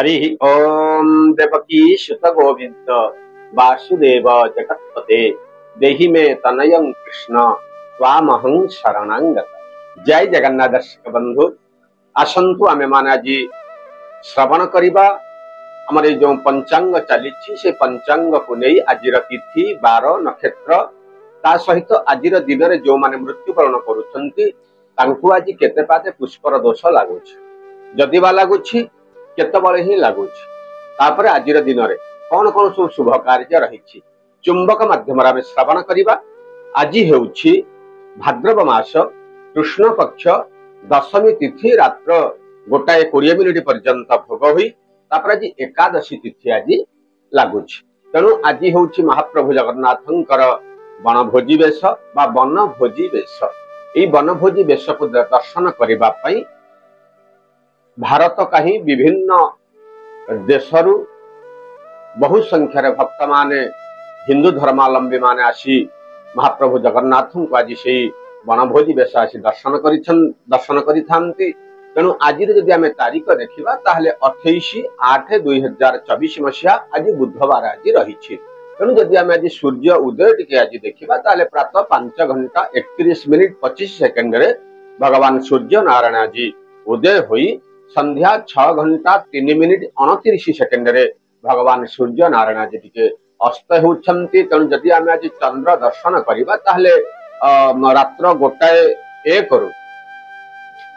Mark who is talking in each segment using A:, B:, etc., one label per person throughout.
A: हरि ओम देवकी सुत गोविंद वासुदेव जगत्पते देहि में तनयं कृष्ण स्वामहं शरणांगत। जय जगन्नाथ दर्शक बंधु आसंतु आमे माने आज श्रवण करिबा हमर जो पंचांग चली से पंचांग को नहीं आज तिथि बार नक्षत्र ता सहित आज दिन में जो माने मृत्युवरण करुछंती तांकु आज केते पाते पुष्पर दोष लागुछ जदि बा लागुछ केतबळे ही लागुछ तापर आज दिन में कौन कौन सब शुभ कार्य रही चुंबक माध्यम आमे श्रवण करिबा। आज हेउछि भाद्रव मास कृष्ण पक्ष दशमी तिथि रात्र 1:20 पर्यंत भोग हुई तापर आज एकादशी तिथि आज लागुछ। तेणु आज हेउछि महाप्रभु जगन्नाथंकर वनभोजी बेश बा वनभोजी बेश। एई वनभोजी बेश को दर्शन करिबा पई भारत कहीं विभिन्न देशरु बहु संख्यार भक्त माने हिंदू धर्मावलंबी माने आसी महाप्रभु जगन्नाथ को आज से वनभोजी बेश आसी दर्शन करिथांती। तेणु आज जदि आमे तारीख देखिबा ताहले 28/8/2024 मसीहा आज बुधवार आज रही। तेणु जदि आमे आज सूर्य उदय टिके आज देखिबा ताहले प्रातः 5:31:25 रे भगवान सूर्य नारायण आज उदय होई संध्या 6:03:29 रे भगवान सूर्य नारायण आज टिके अस्त होउछंती। तेणु जदि आमे आज चंद्र दर्शन करिबा ताहले रात्र 1:01 रु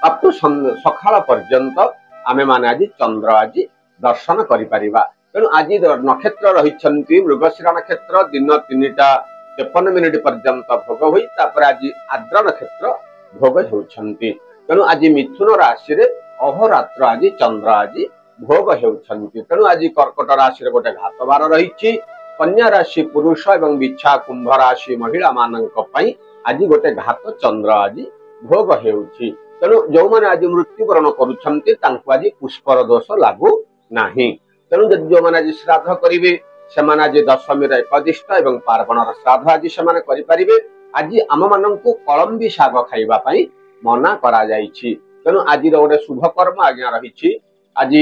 A: अप टू सकाळ पर्यंत आमे माने आज चंद्र आज दर्शन करि परिबा। तेणु आज नक्षत्र रही मृगशिरा नक्षत्र दिन 3:53 पर्यंत भोग हुई तापर आज आद्र नक्षत्र भोग होउछंती। तेणु आज मिथुन राशि रे अहोरात्र आज चंद्र आज भोग होउछंती। तेणु आज कर्कट राशि रे गोटे घात बार रही। कन्या राशि पुरुष एवं बिच्छा कुंभ राशि महिला मानक पई आज गोटे घात चंद्र आज भोग हेउछि। तेणु जो माने आज मृत्युवरण करुछंती तांको आज पुष्पर दोष लागू नाही। तेणु जो माने आज श्राद्ध करिवे सेमाने आज दशमी रे एकदिष्ट एवं पार्वण श्राद्ध आज सेमाने करि परिबे। आज आम माननकु कलम्बी शाग खाइबा पई मना करा जाइछि। तेणु आज गोटे शुभ कर्म आज्ञा रही। आज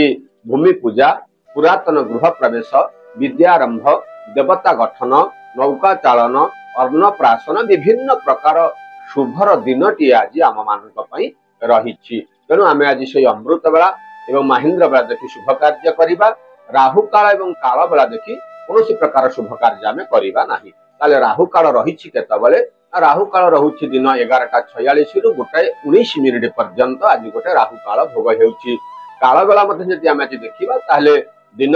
A: भूमि पूजा पुरातन गृह प्रवेश विद्यारंभ देवता गठन नौका चालन अन्नप्राशन विभिन्न प्रकार शुभर दिनटी आज आम मानक पई रही। तेणु आमे आज से अमृत बेला एवं महेंद्र बेला देखि शुभ कार्य करिबा। राहु काल एवं काल बेला देखि कोनोसी प्रकार शुभ कार्य आमे करिबा नाही। ताले राहु काल रही केतबेले राहु काल रहुछि दिन 11:46 रु 1:19 पर्यंत आज गोटे राहु काल भोग हेउछि। काल बेला मध्ये जदि आमे आज देखिबा ताहले दिन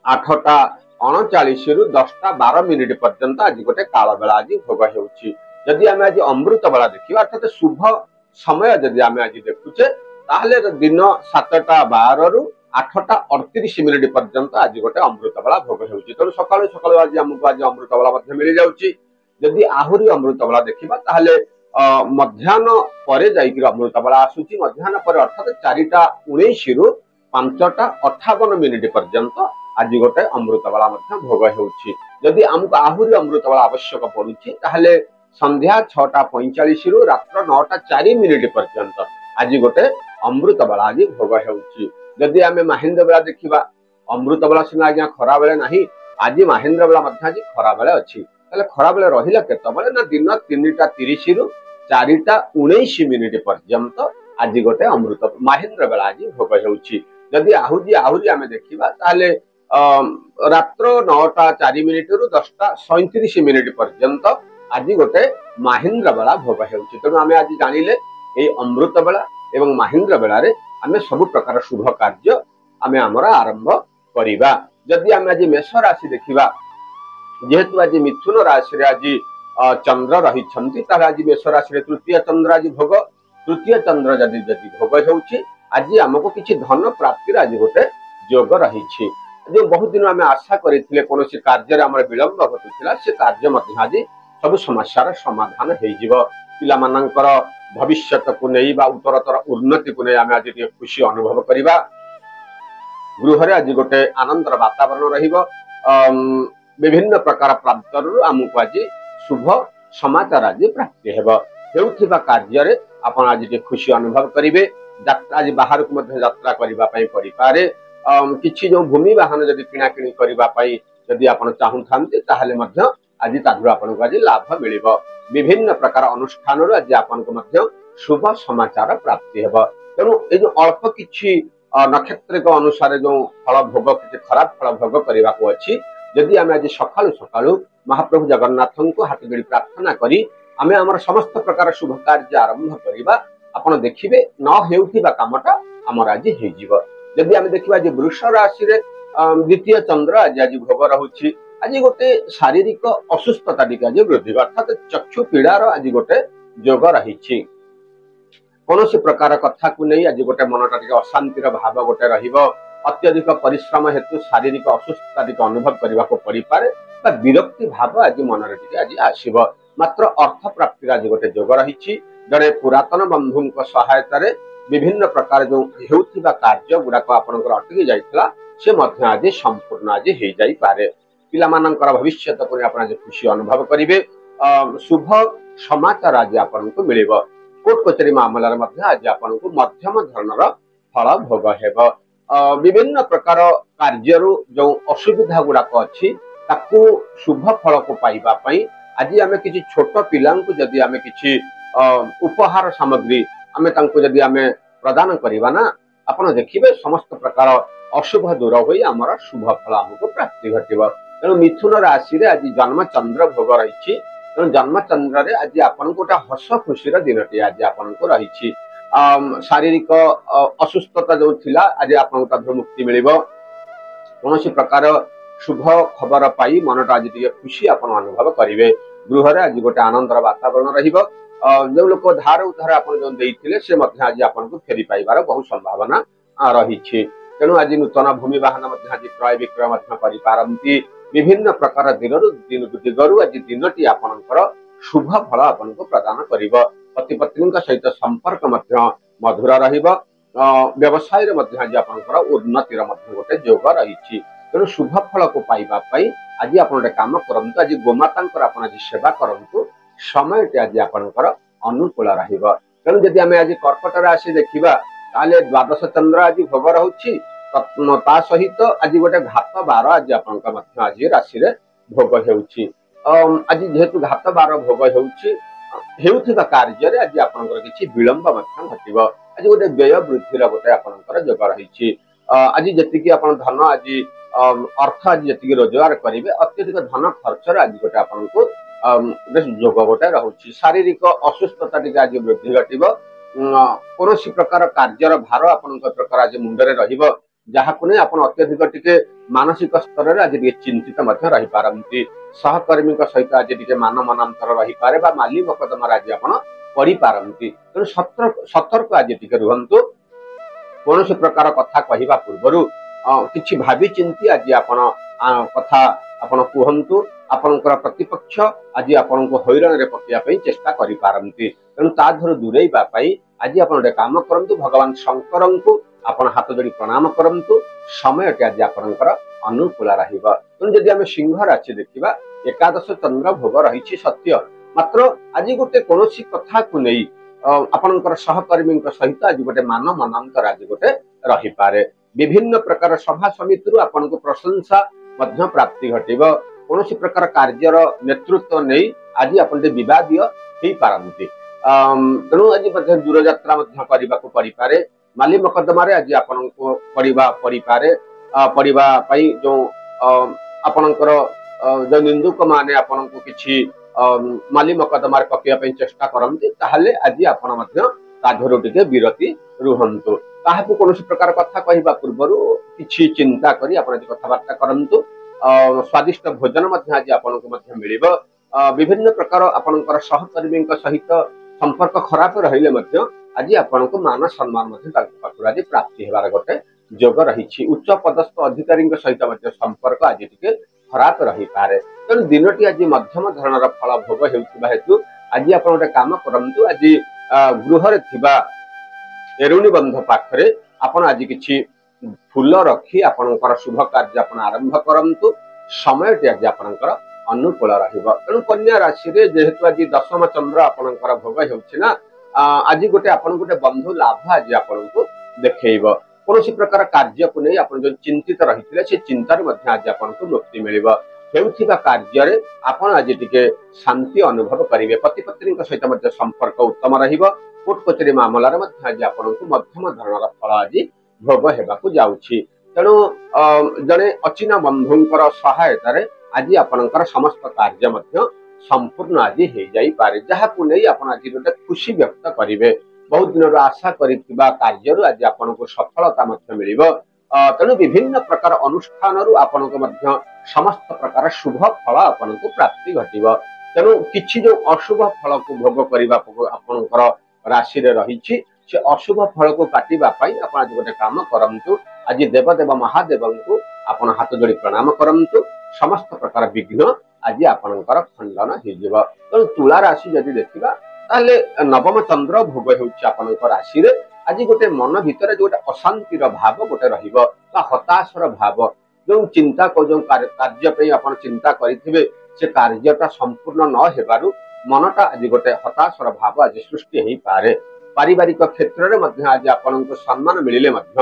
A: 8:39 रु 10:12 पर्यंत आज गोटे काल बेला आज भोग हेउछि। जदि आमे आज अमृत बेला देखिबा अर्थात शुभ समय जदि आमे आज देखुचे ताहले दिन 7:12 रु 8:38 पर्यंत आज गोटे अमृत बेला भोग हेउछि। तेणु सकाळु सकाळु आज हमको आज अमृत बेला मध्ये मिल जाउछि। जदि आहुरी अमृत बेला देखिबा ताहले मध्याह्न परे जाइकि अमृत बेला आसुछि। मध्याह्न परे अर्थात 4:19 रु 5:58 पर्यंत आज गोटे अमृत बेला मध्ये भोग हेउछि। जदि हमको आहुरी अमृत बेला आवश्यक पड़ुछि ताहले संध्या 6:45 रु रात्र 9:04 पर्यंत आज गोटे अमृत बेला आज भोग हेउछि। जदि आमे महेंद्र बेला देखिबा अमृत बेला सिना आज्ञा खरा बेले नाही आज महेंद्र बेला मध्ये आज खरा बेले अछि। ताले खरा बेले रहिला केतबेले ना दिन 3:30 रु 4:19 पर्यंत आज गोटे अमृत महेंद्र बेला आज भोग हेउछि। जदि आहुरी आमे देखिबा ताले रात्र 9:04 रु 10:37 पर्यंत आज गोटे महेंद्र बेला भोग हेउछि। तेणु आमे आज जानिले ए अमृत बेला एवं महेंद्र बेला रे आमे सब प्रकार शुभ कार्य आमे हमरा आरंभ करिबा। जदि आमे आज मेष राशि देखिबा जेहेतु आज मिथुन राशि रे आज चंद्र रही ताले आज मेष राशि रे तृतीय चंद्र आज भोग। तृतीय चंद्र जदि भोग हेउछि आज हमको किछि धन प्राप्ति आज गोटे योग रही। जो बहुत दिन आमे आशा करिथिले कोनोसी कार्य रे हमर विलंब घटुथिला से कार्य मध्ये आज सब समस्यार समाधान हेइ जिवो। पिला मानकर भविष्यत को नहीं बा उत्तरतर उन्नति को नहीं आमे आज खुशी अनुभव करिबा। गृह रे आज गोटे आनंदर वातावरण रहिबो। विभिन्न प्रकार प्रांतर आमको आज शुभ समाचार आज प्राप्ति हेबो। हेउथिबा कार्य रे आपण आज खुशी अनुभव करिवे। आज बाहर को यात्रा करने पड़ी पारे କିଛି ଯୋଉ ଭୂମି ବାହନ ଯଦି କିଣାକିଣି କରିବା ପାଇଁ ଯଦି ଆପଣ ଚାହୁଁଥାନ୍ତି ତାହେଲେ ମଧ୍ୟ ଆଜି ତାଦେହରୁ ଆପଣଙ୍କୁ ଆଜି ଲାଭ ମିଳିବ। ବିଭିନ୍ନ ପ୍ରକାର ଅନୁଷ୍ଠାନରୁ ଆଜି ଆପଣଙ୍କୁ ମଧ୍ୟ ଶୁଭ ସମାଚାର ପ୍ରାପ୍ତି ହେବ। ତେଣୁ ଏଇ ଯୋଉ ଅଳ୍ପ କିଛି ନକ୍ଷତ୍ରିକ ଅନୁସାରେ ଯୋଉ ଫଳ ଭୋଗ କିଛି ଖରାପ ଫଳ ଭୋଗ କରିବାକୁ ଅଛି, ଯଦି ଆମେ ଆଜି ସକାଳୁ ସକାଳୁ ମହାପ୍ରଭୁ ଜଗନ୍ନାଥଙ୍କୁ ହାତ ଯୋଡ଼ି ପ୍ରାର୍ଥନା କରି ଆମେ ଆମର ସମସ୍ତ ପ୍ରକାର ଶୁଭ କାର୍ଯ୍ୟ ଆରମ୍ଭ କରିବା, ଆପଣ ଦେଖିବେ ନ ହେଉଥିବା କାମଟା ଆମର ଆଜି ହେଇଯିବ। ଯଦି ଆମେ ଦେଖିବା ଯେ ବୃଷ ରାଶିରେ ଦ୍ୱିତୀୟ ଚନ୍ଦ୍ର ଆଜି ଭୋଗ ରହୁଛି, ଆଜି ଗୋଟେ ଶାରୀରିକ ଅସୁସ୍ଥତା ଟିକେ ଆଜି ବୃଦ୍ଧି ଅର୍ଥାତ ଚକ୍ଷୁ ପୀଡ଼ାର ଆଜି ଗୋଟେ ଯୋଗ ରହିଛି। କୌଣସି ପ୍ରକାର କଥାକୁ ନେଇ ଆଜି ଗୋଟେ ମନଟା ଟିକେ ଅଶାନ୍ତିର ଭାବ ଗୋଟେ ରହିବ। ଅତ୍ୟଧିକ ପରିଶ୍ରମ ହେତୁ ଶାରୀରିକ ଅସୁସ୍ଥତା ଟିକେ ଅନୁଭବ କରିବାକୁ ପଡିପାରେ ବା ବିରକ୍ତି ଭାବ ଆଜି ମନରେ ଟିକେ ଆଜି ଆସିବ। ମାତ୍ର ଅର୍ଥ ପ୍ରାପ୍ତିର ଆଜି ଗୋଟେ ଯୋଗ ରହିଛି। ଜଣେ ପୁରାତନ ବନ୍ଧୁଙ୍କ ସହାୟତାରେ ବିଭିନ୍ନ ପ୍ରକାର ଯୋଉ ହେଉଥିବା କାର୍ଯ୍ୟ ଗୁଡାକ ଆପଣଙ୍କର ଅଟକି ଯାଇଥିଲା ସେ ମଧ୍ୟ ଆଜି ସମ୍ପୂର୍ଣ୍ଣ ଆଜି ହେଇଯାଇପାରେ। ପିଲାମାନଙ୍କର ଭବିଷ୍ୟତକୁ ନେଇ ଆପଣ ଆଜି ଖୁସି ଅନୁଭବ କରିବେ। ଶୁଭ ସମାଚାର ଆଜି ଆପଣଙ୍କୁ ମିଳିବ। କୋର୍ଟ କଚେରୀ ମାମଲାରେ ମଧ୍ୟ ଆଜି ଆପଣଙ୍କୁ ମଧ୍ୟମ ଧରଣର ଫଳ ଭୋଗ ହେବ। ବିଭିନ୍ନ ପ୍ରକାର କାର୍ଯ୍ୟରୁ ଯୋଉ ଅସୁବିଧା ଗୁଡାକ ଅଛି ତାକୁ ଶୁଭ ଫଳକୁ ପାଇବା ପାଇଁ ଆଜି ଆମେ କିଛି ଛୋଟ ପିଲାଙ୍କୁ ଯଦି ଆମେ କିଛି ଉପହାର ସାମଗ୍ରୀ ଆମେ ତାଙ୍କୁ ଯଦି ଆମେ ପ୍ରଦାନ କରିବା ନା, ଆପଣ ଦେଖିବେ ସମସ୍ତ ପ୍ରକାର ଅଶୁଭ ଦୂର ହୋଇ ଆମର ଶୁଭ ଫଳ ଆମକୁ ପ୍ରାପ୍ତି ଘଟିବ। ତେଣୁ ମିଥୁନ ରାଶିରେ ଆଜି ଜନ୍ମ ଚନ୍ଦ୍ର ଭୋଗ ରହିଛି। ତେଣୁ ଜନ୍ମ ଚନ୍ଦ୍ରରେ ଆଜି ଆପଣଙ୍କୁ ଗୋଟେ ହସ ଖୁସିର ଦିନଟି ଆଜି ଆପଣଙ୍କୁ ରହିଛି। ଶାରୀରିକ ଅସୁସ୍ଥତା ଯୋଉ ଥିଲା ଆଜି ଆପଣଙ୍କୁ ତାଦେହରୁ ମୁକ୍ତି ମିଳିବ। କୌଣସି ପ୍ରକାର ଶୁଭ ଖବର ପାଇ ମନଟା ଆଜି ଟିକେ ଖୁସି ଆପଣ ଅନୁଭବ କରିବେ। ଗୃହରେ ଆଜି ଗୋଟେ ଆନନ୍ଦର ବାତାବରଣ ରହିବ। ଯୋଉ ଲୋକ ଧାର ଉଧାର ଆପଣ ଯୋଉ ଦେଇଥିଲେ ସେ ମଧ୍ୟ ଆଜି ଆପଣଙ୍କୁ ଫେରି ପାଇବାର ବହୁ ସମ୍ଭାବନା ରହିଛି। ତେଣୁ ଆଜି ନୂତନ ଭୂମି ବାହନ ମଧ୍ୟ ଆଜି କ୍ରୟ ବିକ୍ରୟ ମଧ୍ୟ କରିପାରନ୍ତି। ବିଭିନ୍ନ ପ୍ରକାର ଦିଗରୁ ଆଜି ଦିନଟି ଆପଣଙ୍କର ଶୁଭ ଫଳ ଆପଣଙ୍କୁ ପ୍ରଦାନ କରିବ। ପତି ପତ୍ନୀଙ୍କ ସହିତ ସମ୍ପର୍କ ମଧ୍ୟ ମଧୁର ରହିବ। ବ୍ୟବସାୟରେ ମଧ୍ୟ ଆଜି ଆପଣଙ୍କର ଉନ୍ନତିର ମଧ୍ୟ ଗୋଟେ ଯୋଗ ରହିଛି। ତେଣୁ ଶୁଭ ଫଳକୁ ପାଇବା ପାଇଁ ଆଜି ଆପଣ ଗୋଟେ କାମ କରନ୍ତୁ, ଆଜି ଗୋମାତାଙ୍କର ଆପଣ ଆଜି ସେବା କରନ୍ତୁ, ସମୟଟି ଆଜି ଆପଣଙ୍କର ଅନୁକୂଳ ରହିବ। ତେଣୁ ଯଦି ଆମେ ଆଜି କର୍କଟ ରାଶି ଦେଖିବା ତାହେଲେ ଦ୍ୱାଦଶ ଚନ୍ଦ୍ର ଆଜି ଭୋଗ ରହୁଛି। ତା ସହିତ ଆଜି ଗୋଟେ ଘାତ ବାର ଆଜି ଆପଣଙ୍କ ମଧ୍ୟ ଆଜି ରାଶିରେ ଭୋଗ ହେଉଛି। ଆଜି ଯେହେତୁ ଘାତ ବାର ଭୋଗ ହେଉଛି, ହେଉଥିବା କାର୍ଯ୍ୟରେ ଆଜି ଆପଣଙ୍କର କିଛି ବିଳମ୍ବ ମଧ୍ୟ ଘଟିବ। ଆଜି ଗୋଟେ ବ୍ୟୟ ବୃଦ୍ଧିର ଗୋଟେ ଆପଣଙ୍କର ଯୋଗ ରହିଛି। ଆଜି ଯେତିକି ଆପଣ ଧନ ଆଜି ଅର୍ଥ ଆଜି ଯେତିକି ରୋଜଗାର କରିବେ, ଅତ୍ୟଧିକ ଧନ ଖର୍ଚ୍ଚରେ ଆଜି ଗୋଟେ ଆପଣଙ୍କୁ ଯୋଗ ଗୋଟେ ରହୁଛି। ଶାରୀରିକ ଅସୁସ୍ଥତା ଟିକେ ଆଜି ବୃଦ୍ଧି ଘଟିବ। କୌଣସି ପ୍ରକାର କାର୍ଯ୍ୟର ଭାର ଆପଣଙ୍କ ପ୍ରକାର ଆଜି ମୁଣ୍ଡରେ ରହିବ, ଯାହାକୁ ନେଇ ଆପଣ ଅତ୍ୟଧିକ ଟିକେ ମାନସିକ ସ୍ତରରେ ଆଜି ଟିକେ ଚିନ୍ତିତ ମଧ୍ୟ ରହିପାରନ୍ତି। ସହକର୍ମୀଙ୍କ ସହିତ ଆଜି ଟିକେ ମାନ ମନାନ୍ତର ରହିପାରେ ବା ମାଲି ମକଦ୍ଦମାରେ ଆଜି ଆପଣ ପଡିପାରନ୍ତି। ତେଣୁ ସତର୍କ ଆଜି ଟିକେ ରୁହନ୍ତୁ। କୌଣସି ପ୍ରକାର କଥା କହିବା ପୂର୍ବରୁ କିଛି ଭାବି ଚିନ୍ତି ଆଜି ଆପଣ କଥା ଆପଣ କୁହନ୍ତୁ। ଆପଣଙ୍କର ପ୍ରତିପକ୍ଷ ଆଜି ଆପଣଙ୍କୁ ହଇରାଣରେ ପକେଇବା ପାଇଁ ଚେଷ୍ଟା କରିପାରନ୍ତି। ତେଣୁ ତା ଦେହରୁ ଦୂରେଇବା ପାଇଁ ଆଜି ଆପଣ ଗୋଟେ କାମ କରନ୍ତୁ, ଭଗବାନ ଶଙ୍କରଙ୍କୁ ଆପଣ ହାତ ଯୋଡ଼ି ପ୍ରଣାମ କରନ୍ତୁ। ସମୟଟି ଆଜି ଆପଣଙ୍କର ଅନୁକୂଳ ରହିବ। ତେଣୁ ଯଦି ଆମେ ସିଂହ ରାଶି ଦେଖିବା, ଏକାଦଶ ଚନ୍ଦ୍ର ଭୋଗ ରହିଛି ସତ୍ୟ, ମାତ୍ର ଆଜି ଗୋଟେ କୌଣସି କଥାକୁ ନେଇ ଆପଣଙ୍କର ସହକର୍ମୀଙ୍କ ସହିତ ଆଜି ଗୋଟେ ମାନ ମନାନ୍ତର ଆଜି ଗୋଟେ ରହିପାରେ। ବିଭିନ୍ନ ପ୍ରକାର ସଭା ସମିତିରୁ ଆପଣଙ୍କୁ ପ୍ରଶଂସା ମଧ୍ୟ ପ୍ରାପ୍ତି ଘଟିବ। କୌଣସି ପ୍ରକାର କାର୍ଯ୍ୟର ନେତୃତ୍ୱ ନେଇ ଆଜି ଆପଣ ଟିକେ ବିବାଦୀୟ ହେଇପାରନ୍ତି। ତେଣୁ ଆଜି ମଧ୍ୟ ଦୂରଯାତ୍ରା ମଧ୍ୟ କରିବାକୁ ପଡିପାରେ। ମାଲି ମକଦ୍ଦମାରେ ଆଜି ଆପଣଙ୍କୁ ପଡିପାରେ। ପଡିବା ପାଇଁ ଯୋଉ ଆପଣଙ୍କର ଯୋଉ ନିନ୍ଦୁକ ମାନେ ଆପଣଙ୍କୁ କିଛି ମାଲି ମକଦ୍ଦମାରେ ପକେଇବା ପାଇଁ ଚେଷ୍ଟା କରନ୍ତି, ତାହେଲେ ଆଜି ଆପଣ ମଧ୍ୟ ତା ଦେହରୁ ଟିକେ ବିରତି ରୁହନ୍ତୁ। କାହାକୁ କୌଣସି ପ୍ରକାର କଥା କହିବା ପୂର୍ବରୁ କିଛି ଚିନ୍ତା କରି ଆପଣ ଆଜି କଥାବାର୍ତ୍ତା କରନ୍ତୁ। ସ୍ୱାଦିଷ୍ଟ ଭୋଜନ ମଧ୍ୟ ଆଜି ଆପଣଙ୍କୁ ମଧ୍ୟ ମିଳିବ। ବିଭିନ୍ନ ପ୍ରକାର ଆପଣଙ୍କର ସହକର୍ମୀଙ୍କ ସହିତ ସମ୍ପର୍କ ଖରାପ ରହିଲେ ମଧ୍ୟ ଆଜି ଆପଣଙ୍କୁ ମାନ ସମ୍ମାନ ମଧ୍ୟ ତାଙ୍କ ପାଖରୁ ଆଜି ପ୍ରାପ୍ତି ହେବାର ଗୋଟେ ଯୋଗ ରହିଛି। ଉଚ୍ଚ ପଦସ୍ଥ ଅଧିକାରୀଙ୍କ ସହିତ ମଧ୍ୟ ସମ୍ପର୍କ ଆଜି ଟିକେ ଖରାପ ରହିପାରେ। ତେଣୁ ଦିନଟି ଆଜି ମଧ୍ୟମ ଧରଣର ଫଳ ଭୋଗ ହେଉଥିବା ହେତୁ ଆଜି ଆପଣ ଗୋଟେ କାମ କରନ୍ତୁ, ଆଜି ଗୃହରେ ଥିବା ଏରୁଣି ବନ୍ଧ ପାଖରେ ଆପଣ ଆଜି କିଛି ଫୁଲ ରଖି ଆପଣଙ୍କର ଶୁଭ କାର୍ଯ୍ୟ ଆପଣ ଆରମ୍ଭ କରନ୍ତୁ। ସମୟଟି ଆଜି ଆପଣଙ୍କର ଅନୁକୂଳ ରହିବ। ତେଣୁ କନ୍ୟା ରାଶିରେ ଯେହେତୁ ଆଜି ଦଶମ ଚନ୍ଦ୍ର ଆପଣଙ୍କର ଭୋଗ ହେଉଛି ନା, ଆଜି ଗୋଟେ ଆପଣଙ୍କୁ ଗୋଟେ ବନ୍ଧୁ ଲାଭ ଆଜି ଆପଣଙ୍କୁ ଦେଖେଇବ। କୌଣସି ପ୍ରକାର କାର୍ଯ୍ୟକୁ ନେଇ ଆପଣ ଯଦି ଚିନ୍ତିତ ରହିଥିଲେ ସେ ଚିନ୍ତାରୁ ମଧ୍ୟ ଆଜି ଆପଣଙ୍କୁ ମୁକ୍ତି ମିଳିବ। ହେଉଥିବା କାର୍ଯ୍ୟରେ ଆପଣ ଆଜି ଟିକେ ଶାନ୍ତି ଅନୁଭବ କରିବେ। ପତି ପତ୍ନୀଙ୍କ ସହିତ ମଧ୍ୟ ସମ୍ପର୍କ ଉତ୍ତମ ରହିବ। କୋର୍ଟ କଚେରୀ ମାମଲାରେ ମଧ୍ୟ ଆଜି ଆପଣଙ୍କୁ ମଧ୍ୟମ ଧରଣର ଫଳ ଆଜି ଭୋଗ ହେବାକୁ ଯାଉଛି। ତେଣୁ ଜଣେ ଅଚିହ୍ନା ବନ୍ଧୁଙ୍କର ସହାୟତାରେ ଆଜି ଆପଣଙ୍କର ସମସ୍ତ କାର୍ଯ୍ୟ ମଧ୍ୟ ସମ୍ପୂର୍ଣ୍ଣ ଆଜି ହେଇଯାଇପାରେ, ଯାହାକୁ ନେଇ ଆପଣ ଆଜି ଗୋଟେ ଖୁସି ବ୍ୟକ୍ତ କରିବେ। ବହୁତ ଦିନରୁ ଆଶା କରିଥିବା କାର୍ଯ୍ୟରୁ ଆଜି ଆପଣଙ୍କୁ ସଫଳତା ମଧ୍ୟ ମିଳିବ। ତେଣୁ ବିଭିନ୍ନ ପ୍ରକାର ଅନୁଷ୍ଠାନରୁ ଆପଣଙ୍କୁ ମଧ୍ୟ ସମସ୍ତ ପ୍ରକାର ଶୁଭ ଫଳ ଆପଣଙ୍କୁ ପ୍ରାପ୍ତି ଘଟିବ। ତେଣୁ କିଛି ଯୋଉ ଅଶୁଭ ଫଳକୁ ଭୋଗ କରିବା ଆପଣଙ୍କର ରାଶିରେ ରହିଛି, ସେ ଅଶୁଭ ଫଳକୁ କାଟିବା ପାଇଁ ଆପଣ ଆଜି ଗୋଟେ କାମ କରନ୍ତୁ। ଆଜି ଦେବଦେବ ମହାଦେବଙ୍କୁ ଆପଣ ହାତ ଯୋଡି ପ୍ରଣାମ କରନ୍ତୁ। ସମସ୍ତ ପ୍ରକାର ବିଘ୍ନ ଆଜି ଆପଣଙ୍କର ଖଣ୍ଡନ ହେଇଯିବ। ତେଣୁ ତୁଳା ରାଶି ଯଦି ଦେଖିବା ତାହେଲେ ନବମ ଚନ୍ଦ୍ର ଭୋଗ ହେଉଛି ଆପଣଙ୍କ ରାଶିରେ। ଆଜି ଗୋଟେ ମନ ଭିତରେ ଯୋଉଟା ଅଶାନ୍ତିର ଭାବ ଗୋଟେ ରହିବ ବା ହତାଶର ଭାବ, ଯୋଉ ଚିନ୍ତା ଯୋଉ କାର୍ଯ୍ୟ ପାଇଁ ଆପଣ ଚିନ୍ତା କରିଥିବେ ସେ କାର୍ଯ୍ୟଟା ସମ୍ପୂର୍ଣ୍ଣ ନ ହେବାରୁ ମନଟା ଆଜି ଗୋଟେ ହତାଶର ଭାବ ଆଜି ସୃଷ୍ଟି ହେଇପାରେ। ପାରିବାରିକ କ୍ଷେତ୍ରରେ ମଧ୍ୟ ଆଜି ଆପଣଙ୍କୁ ସମ୍ମାନ ମିଳିଲେ ମଧ୍ୟ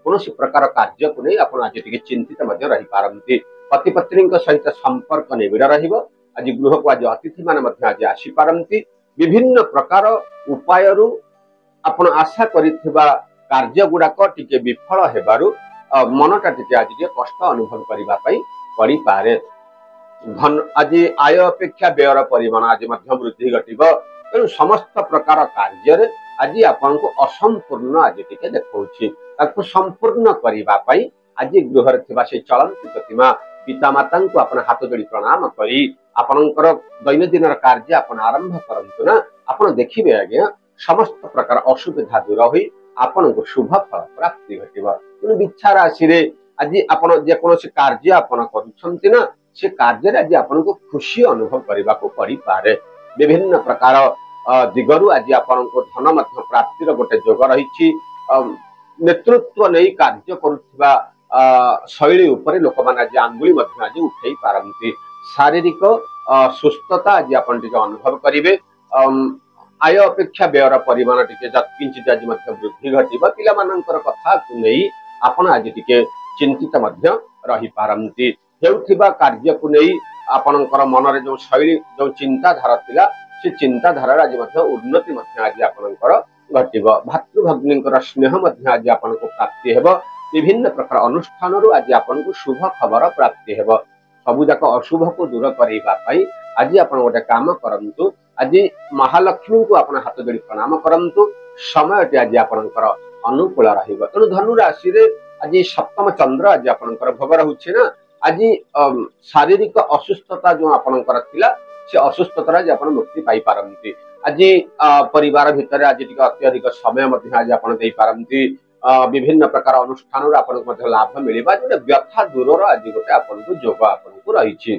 A: କୌଣସି ପ୍ରକାର କାର୍ଯ୍ୟକୁ ନେଇ ଆପଣ ଆଜି ଟିକେ ଚିନ୍ତିତ ମଧ୍ୟ ରହିପାରନ୍ତି। ପତି ପତ୍ନୀଙ୍କ ସହିତ ସମ୍ପର୍କ ନିବିଡ଼ ରହିବ। ଆଜି ଗୃହକୁ ଆଜି ଅତିଥି ମାନେ ମଧ୍ୟ ଆଜି ଆସିପାରନ୍ତି। ବିଭିନ୍ନ ପ୍ରକାର ଉପାୟରୁ ଆପଣ ଆଶା କରିଥିବା କାର୍ଯ୍ୟ ଗୁଡାକ ଟିକେ ବିଫଳ ହେବାରୁ ମନଟା ଟିକେ ଆଜି ଟିକେ କଷ୍ଟ ଅନୁଭବ କରିବା ପାଇଁ ପଡିପାରେ। ଆଜି ଆୟ ଅପେକ୍ଷା ବ୍ୟୟର ପରିମାଣ ଆଜି ମଧ୍ୟ ବୃଦ୍ଧି ଘଟିବ। ତେଣୁ ସମସ୍ତ ପ୍ରକାର କାର୍ଯ୍ୟରେ ଆଜି ଆପଣଙ୍କୁ ଅସମ୍ପୂର୍ଣ୍ଣ ଆଜି ଟିକେ ଦେଖଉଛି। ତାକୁ ସମ୍ପୂର୍ଣ୍ଣ କରିବା ପାଇଁ ଆଜି ଗୃହରେ ଥିବା ସେଇ ଚଳନ୍ତି ପ୍ରତିମା ପିତାମାତାଙ୍କୁ ଆପଣ ହାତ ଯୋଡି ପ୍ରଣାମ କରି ଆପଣଙ୍କର ଦୈନନ୍ଦିନର କାର୍ଯ୍ୟ ଆପଣ ଆରମ୍ଭ କରନ୍ତୁ ନା। ଆପଣ ଦେଖିବେ ଆଜ୍ଞା ସମସ୍ତ ପ୍ରକାର ଅସୁବିଧା ଦୂର ହୋଇ ଆପଣଙ୍କୁ ଶୁଭ ଫଳ ପ୍ରାପ୍ତି ଘଟିବ। ତେଣୁ ବିଛା ରାଶିରେ ଆଜି ଆପଣ ଯେକୌଣସି କାର୍ଯ୍ୟ ଆପଣ କରୁଛନ୍ତି ନା, ସେ କାର୍ଯ୍ୟରେ ଆଜି ଆପଣଙ୍କୁ ଖୁସି ଅନୁଭବ କରିବାକୁ ପଡିପାରେ। ବିଭିନ୍ନ ପ୍ରକାର ଦିଗରୁ ଆଜି ଆପଣଙ୍କୁ ଧନ ମଧ୍ୟ ପ୍ରାପ୍ତିର ଗୋଟେ ଯୋଗ ରହିଛି। ନେତୃତ୍ୱ ନେଇ କାର୍ଯ୍ୟ କରୁଥିବା ଶୈଳୀ ଉପରେ ଲୋକମାନେ ଆଜି ଆଙ୍ଗୁଳି ମଧ୍ୟ ଆଜି ଉଠେଇ ପାରନ୍ତି। ଶାରୀରିକ ସୁସ୍ଥତା ଆଜି ଆପଣ ଟିକେ ଅନୁଭବ କରିବେ। ଆୟ ଅପେକ୍ଷା ବ୍ୟୟର ପରିମାଣ ଟିକେ ଯତ୍କିଞ୍ଚିତ ଆଜି ମଧ୍ୟ ବୃଦ୍ଧି ଘଟିବ। ପିଲାମାନଙ୍କର କଥାକୁ ନେଇ ଆପଣ ଆଜି ଟିକେ ଚିନ୍ତିତ ମଧ୍ୟ ରହିପାରନ୍ତି। ହେଉଥିବା କାର୍ଯ୍ୟକୁ ନେଇ ଆପଣଙ୍କର ମନରେ ଯୋଉ ଶୈଳୀ ଯୋଉ ଚିନ୍ତାଧାରା ଥିଲା ସେ ଚିନ୍ତାଧାରାରେ ଆଜି ମଧ୍ୟ ଉନ୍ନତି ମଧ୍ୟ ଆଜି ଆପଣଙ୍କର ଘଟିବ। ଭାତୃଭଗ୍ନୀଙ୍କର ସ୍ନେହ ମଧ୍ୟ ଆଜି ଆପଣଙ୍କୁ ପ୍ରାପ୍ତି ହେବ। ବିଭିନ୍ନ ପ୍ରକାର ଅନୁଷ୍ଠାନରୁ ଆଜି ଆପଣଙ୍କୁ ଶୁଭ ଖବର ପ୍ରାପ୍ତି ହେବ। ସବୁ ଯାକ ଅଶୁଭକୁ ଦୂର କରିବା ପାଇଁ ଆଜି ଆପଣ ଗୋଟେ କାମ କରନ୍ତୁ। ଆଜି ମହାଲକ୍ଷ୍ମୀଙ୍କୁ ଆପଣ ହାତ ଯୋଡି ପ୍ରଣାମ କରନ୍ତୁ। ସମୟଟି ଆଜି ଆପଣଙ୍କର ଅନୁକୂଳ ରହିବ। ତେଣୁ ଧନୁ ରାଶିରେ ଆଜି ସପ୍ତମ ଚନ୍ଦ୍ର ଆଜି ଆପଣଙ୍କର ଭୋଗ ରହୁଛି ନା। ଆଜି ଶାରୀରିକ ଅସୁସ୍ଥତା ଯୋଉ ଆପଣଙ୍କର ଥିଲା ସେ ଅସୁସ୍ଥତାରେ ଆଜି ଆପଣ ମୁକ୍ତି ପାଇପାରନ୍ତି। ଆଜି ପରିବାର ଭିତରେ ଆଜି ଟିକେ ଅତ୍ୟଧିକ ସମୟ ମଧ୍ୟ ଆଜି ଆପଣ ଦେଇପାରନ୍ତି। ବିଭିନ୍ନ ପ୍ରକାର ଅନୁଷ୍ଠାନରୁ ଆପଣଙ୍କୁ ମଧ୍ୟ ଲାଭ ମିଳିବା, ଗୋଟେ ବ୍ୟଥା ଦୂରର ଆଜି ଗୋଟେ ଆପଣଙ୍କୁ ଯୋଗ ଆପଣଙ୍କୁ ରହିଛି।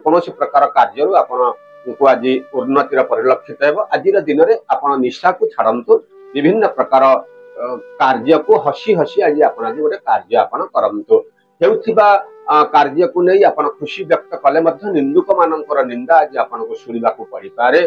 A: କୌଣସି ପ୍ରକାର କାର୍ଯ୍ୟରୁ ଆପଣଙ୍କୁ ଆଜି ଉନ୍ନତିର ପରିଲକ୍ଷିତ ହେବ। ଆଜିର ଦିନରେ ଆପଣ ନିଶାକୁ ଛାଡନ୍ତୁ। ବିଭିନ୍ନ ପ୍ରକାର କାର୍ଯ୍ୟକୁ ହସି ହସି ଆଜି ଆପଣ ଆଜି ଗୋଟେ କାର୍ଯ୍ୟ ଆପଣ କରନ୍ତୁ। ହେଉଥିବା କାର୍ଯ୍ୟକୁ ନେଇ ଆପଣ ଖୁସି ବ୍ୟକ୍ତ କଲେ ମଧ୍ୟ ନିନ୍ଦୁକ ମାନଙ୍କର ନିନ୍ଦା ଆଜି ଆପଣଙ୍କୁ ଶୁଣିବାକୁ ପଡିପାରେ।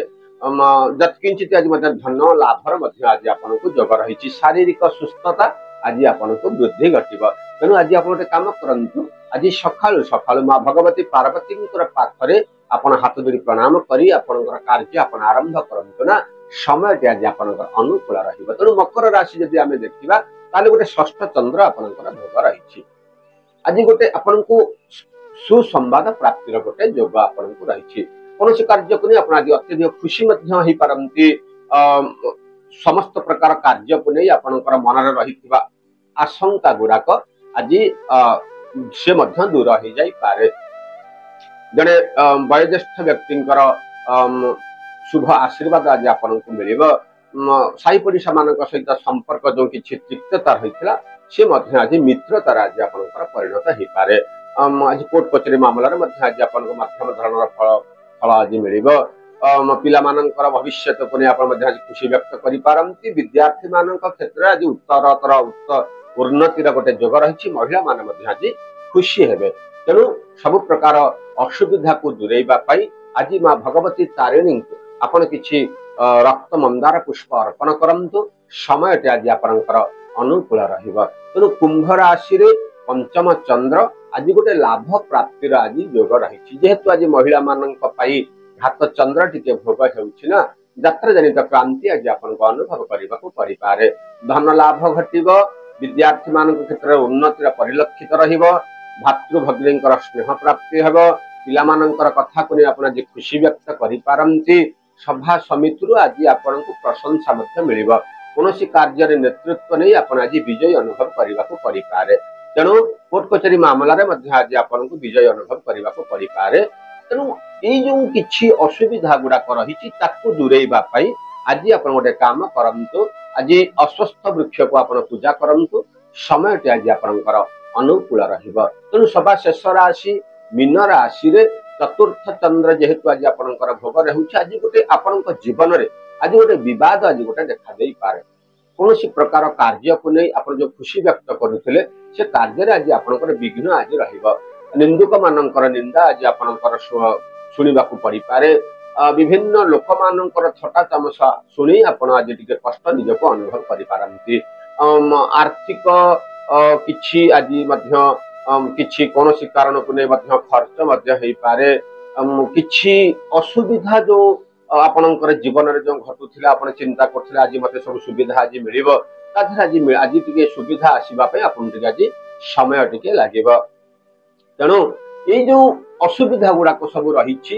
A: ଯତ୍କିଞ୍ଚିତ ଆଜି ମଧ୍ୟ ଧନ ଲାଭର ମଧ୍ୟ ଆଜି ଆପଣଙ୍କୁ ଯୋଗ ରହିଛି। ଶାରୀରିକ ସୁସ୍ଥତା ଆଜି ଆପଣଙ୍କୁ ବୃଦ୍ଧି ଘଟିବ। ତେଣୁ ଆଜି ଆପଣ ଗୋଟେ କାମ କରନ୍ତୁ। ଆଜି ସକାଳୁ ସକାଳୁ ମା ଭଗବତୀ ପାର୍ବତୀଙ୍କର ପାଖରେ ଆପଣ ହାତ ଯୋଡି ପ୍ରଣାମ କରି ଆପଣଙ୍କର କାର୍ଯ୍ୟ ଆପଣ ଆରମ୍ଭ କରନ୍ତୁ ନା। ସମୟଟି ଆଜି ଆପଣଙ୍କର ଅନୁକୂଳ ରହିବ। ତେଣୁ ମକର ରାଶି ଯଦି ଆମେ ଦେଖିବା ତାହେଲେ ଗୋଟେ ଷଷ୍ଠ ଚନ୍ଦ୍ର ଆପଣଙ୍କର ଭୋଗ ରହିଛି। ଆଜି ଗୋଟେ ଆପଣଙ୍କୁ ସୁସମ୍ବାଦ ପ୍ରାପ୍ତିର ଗୋଟେ ଯୋଗ ଆପଣଙ୍କୁ ରହିଛି। କୌଣସି କାର୍ଯ୍ୟକୁ ନେଇ ଆପଣ ଆଜି ଅତ୍ୟଧିକ ଖୁସି ମଧ୍ୟ ହେଇପାରନ୍ତି। ସମସ୍ତ ପ୍ରକାର କାର୍ଯ୍ୟକୁ ନେଇ ଆପଣଙ୍କର ମନରେ ରହିଥିବା ଆଶଙ୍କା ଗୁଡାକ ଆଜି ସେ ମଧ୍ୟ ଦୂର ହେଇଯାଇପାରେ। ଜଣେ ବୟୋଜ୍ୟେଷ୍ଠ ବ୍ୟକ୍ତିଙ୍କର ଶୁଭ ଆଶୀର୍ବାଦ ଆଜି ଆପଣଙ୍କୁ ମିଳିବ। ସାହି ପଡିଶା ମାନଙ୍କ ସହିତ ସମ୍ପର୍କ ଯୋଉ କିଛି ତିକ୍ତତା ରହିଥିଲା ସେ ମଧ୍ୟ ଆଜି ମିତ୍ରତାର ଆଜି ଆପଣଙ୍କର ପରିଣତ ହେଇପାରେ। ଆଜି କୋର୍ଟ କଚେରୀ ମାମଲାରେ ମଧ୍ୟ ଆଜି ଆପଣଙ୍କୁ ମଧ୍ୟମ ଧରଣର ଫଳ ଆଜି ମିଳିବ। ପିଲାମାନଙ୍କର ଭବିଷ୍ୟତକୁ ନେଇ ଆପଣ ମଧ୍ୟ ଆଜି ଖୁସି ବ୍ୟକ୍ତ କରିପାରନ୍ତି। ବିଦ୍ୟାର୍ଥୀ ମାନଙ୍କ କ୍ଷେତ୍ରରେ ଆଜି ଉତ୍ତରତର ଉନ୍ନତିର ଗୋଟେ ଯୋଗ ରହିଛି। ମହିଳା ମାନେ ମଧ୍ୟ ଆଜି ଖୁସି ହେବେ। ତେଣୁ ସବୁ ପ୍ରକାର ଅସୁବିଧାକୁ ଦୂରେଇବା ପାଇଁ ଆଜି ମା ଭଗବତୀ ତାରିଣୀଙ୍କୁ ଆପଣ କିଛି ରକ୍ତ ମନ୍ଦାର ପୁଷ୍ପ ଅର୍ପଣ କରନ୍ତୁ। ସମୟଟି ଆଜି ଆପଣଙ୍କର ଅନୁକୂଳ ରହିବ। ତେଣୁ କୁମ୍ଭ ରାଶିରେ ପଞ୍ଚମ ଚନ୍ଦ୍ର ଆଜି ଗୋଟେ ଲାଭ ପ୍ରାପ୍ତିର ଆଜି ଯୋଗ ରହିଛି। ଯେହେତୁ ଆଜି ମହିଳା ମାନଙ୍କ ପାଇଁ ଘାତ ଚନ୍ଦ୍ର ଟିକେ ଭୋଗ ହେଉଛି ନା, ଯାତ୍ରା ଜନିତ କ୍ରାନ୍ତି ଆଜି ଆପଣଙ୍କୁ ଅନୁଭବ କରିବାକୁ ପଡିପାରେ। ଧନ ଲାଭ ଘଟିବ, ବିଦ୍ୟାର୍ଥୀ ମାନଙ୍କ କ୍ଷେତ୍ରରେ ଉନ୍ନତିର ପରିଲକ୍ଷିତ ରହିବ, ଭାତୃ ଭଗ୍ନୀଙ୍କର ସ୍ନେହ ପ୍ରାପ୍ତି ହେବ, ପିଲାମାନଙ୍କର କଥାକୁ ନେଇ ଆପଣ ଆଜି ଖୁସି ବ୍ୟକ୍ତ କରିପାରନ୍ତି। ସଭା ସମିତିରୁ ଆଜି ଆପଣଙ୍କୁ ପ୍ରଶଂସା ମଧ୍ୟ ମିଳିବ। କୌଣସି କାର୍ଯ୍ୟରେ ନେତୃତ୍ୱ ନେଇ ଆପଣ ଆଜି ବିଜୟ ଅନୁଭବ କରିବାକୁ ପଡିପାରେ। ତେଣୁ କୋର୍ଟ କଚେରୀ ମାମଲାରେ ମଧ୍ୟ ଆଜି ଆପଣଙ୍କୁ ବିଜୟ ଅନୁଭବ କରିବାକୁ ପଡିପାରେ। ତେଣୁ ଏଇ ଯୋଉ କିଛି ଅସୁବିଧା ଗୁଡାକ ରହିଛି ତାକୁ ଦୂରେଇବା ପାଇଁ ଆଜି ଆପଣ ଗୋଟେ କାମ କରନ୍ତୁ। ଆଜି ଅଶ୍ୱସ୍ଥ ବୃକ୍ଷକୁ ଆପଣ ପୂଜା କରନ୍ତୁ। ସମୟଟି ଆଜି ଆପଣଙ୍କର ଅନୁକୂଳ ରହିବ। ତେଣୁ ସଭା ଶେଷ ରାଶି ମୀନ ରାଶିରେ ଚତୁର୍ଥ ଚନ୍ଦ୍ର ଯେହେତୁ ଆଜି ଆପଣଙ୍କର ଭୋଗ ରହୁଛି, ଆଜି ଗୋଟେ ଆପଣଙ୍କ ଜୀବନରେ ଆଜି ଗୋଟେ ବିବାଦ ଆଜି ଗୋଟେ ଦେଖାଦେଇପାରେ। କୌଣସି ପ୍ରକାର କାର୍ଯ୍ୟକୁ ନେଇ ଆପଣ ଯୋଉ ଖୁସି ବ୍ୟକ୍ତ କରୁଥିଲେ ସେ କାର୍ଯ୍ୟରେ ଆଜି ଆପଣଙ୍କର ବିଘ୍ନ ଆଜି ରହିବ। ନିନ୍ଦୁକ ମାନଙ୍କର ନିନ୍ଦା ଆଜି ଆପଣଙ୍କର ଶୁଣିବାକୁ ପଡିପାରେ। ବିଭିନ୍ନ ଲୋକମାନଙ୍କର ଥଟ୍ଟା ତାମସା ଶୁଣି ଆପଣ ଆଜି ଟିକେ କଷ୍ଟ ନିଜକୁ ଅନୁଭବ କରିପାରନ୍ତି। ଆର୍ଥିକ କିଛି ଆଜି ମଧ୍ୟ କିଛି କୌଣସି କାରଣକୁ ନେଇ ମଧ୍ୟ ଖର୍ଚ୍ଚ ମଧ୍ୟ ହେଇପାରେ। କିଛି ଅସୁବିଧା ଯୋଉ ଆପଣଙ୍କର ଜୀବନରେ ଯୋଉ ଘଟୁଥିଲା, ଆପଣ ଚିନ୍ତା କରୁଥିଲେ ଆଜି ମତେ ସବୁ ସୁବିଧା ଆଜି ମିଳିବ, ତା ଦେହରେ ଆଜି ଟିକେ ସୁବିଧା ଆସିବା ପାଇଁ ଆପଣ ଟିକେ ଆଜି ସମୟ ଟିକେ ଲାଗିବ। ତେଣୁ ଏଇ ଯୋଉ ଅସୁବିଧା ଗୁଡାକ ସବୁ ରହିଛି,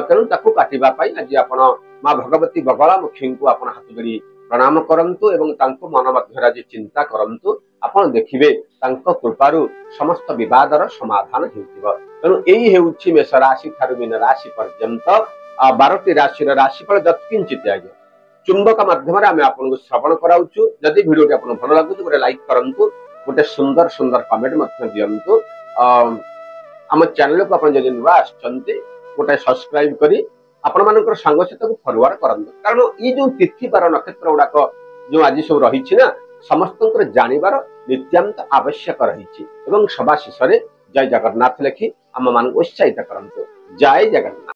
A: ତେଣୁ ତାକୁ କାଟିବା ପାଇଁ ଆଜି ଆପଣ ମା ଭଗବତୀ ବଗଳାମୁଖୀଙ୍କୁ ଆପଣ ହାତ ଯୋଡି ପ୍ରଣାମ କରନ୍ତୁ ଏବଂ ତାଙ୍କୁ ମନ ମଧ୍ୟରେ ଆଜି ଚିନ୍ତା କରନ୍ତୁ। ଆପଣ ଦେଖିବେ ତାଙ୍କ କୃପାରୁ ସମସ୍ତ ବିବାଦର ସମାଧାନ ହେଉଥିବ। ତେଣୁ ଏଇ ହେଉଛି ମେଷ ରାଶି ଠାରୁ ମୀନ ରାଶି ପର୍ଯ୍ୟନ୍ତ 12ଟି ରାଶିର ରାଶିଫଳ ଯତ୍କିଞ୍ଚିତ ଆଜ୍ଞା ଚୁମ୍ବକ ମାଧ୍ୟମରେ ଆମେ ଆପଣଙ୍କୁ ଶ୍ରବଣ କରାଉଛୁ। ଯଦି ଭିଡିଓଟି ଆପଣଙ୍କୁ ଭଲ ଲାଗୁଛି ଗୋଟେ ଲାଇକ୍ କରନ୍ତୁ, ଗୋଟେ ସୁନ୍ଦର ସୁନ୍ଦର କମେଣ୍ଟ ମଧ୍ୟ ଦିଅନ୍ତୁ। ଆମ ଚ୍ୟାନେଲକୁ ଆପଣ ଯଦି ନୂଆ ଆସିଛନ୍ତି ଗୋଟେ ସବସ୍କ୍ରାଇବ କରି ଆପଣ ମାନଙ୍କର ସାଙ୍ଗସାଥୀକୁ ଫରୱାର୍ଡ କରନ୍ତୁ। କାରଣ ଏଇ ଯୋଉ ତିଥି ବାର ନକ୍ଷତ୍ର ଗୁଡାକ ଯୋଉ ଆଜି ସବୁ ରହିଛି ନା, ସମସ୍ତଙ୍କର ଜାଣିବାର ନିତ୍ୟାନ୍ତ ଆବଶ୍ୟକ ରହିଛି। ଏବଂ ସଭା ଶେଷରେ ଜୟ ଜଗନ୍ନାଥ ଲେଖି ଆମ ମାନଙ୍କୁ ଉତ୍ସାହିତ କରନ୍ତୁ। ଜୟ ଜଗନ୍ନାଥ।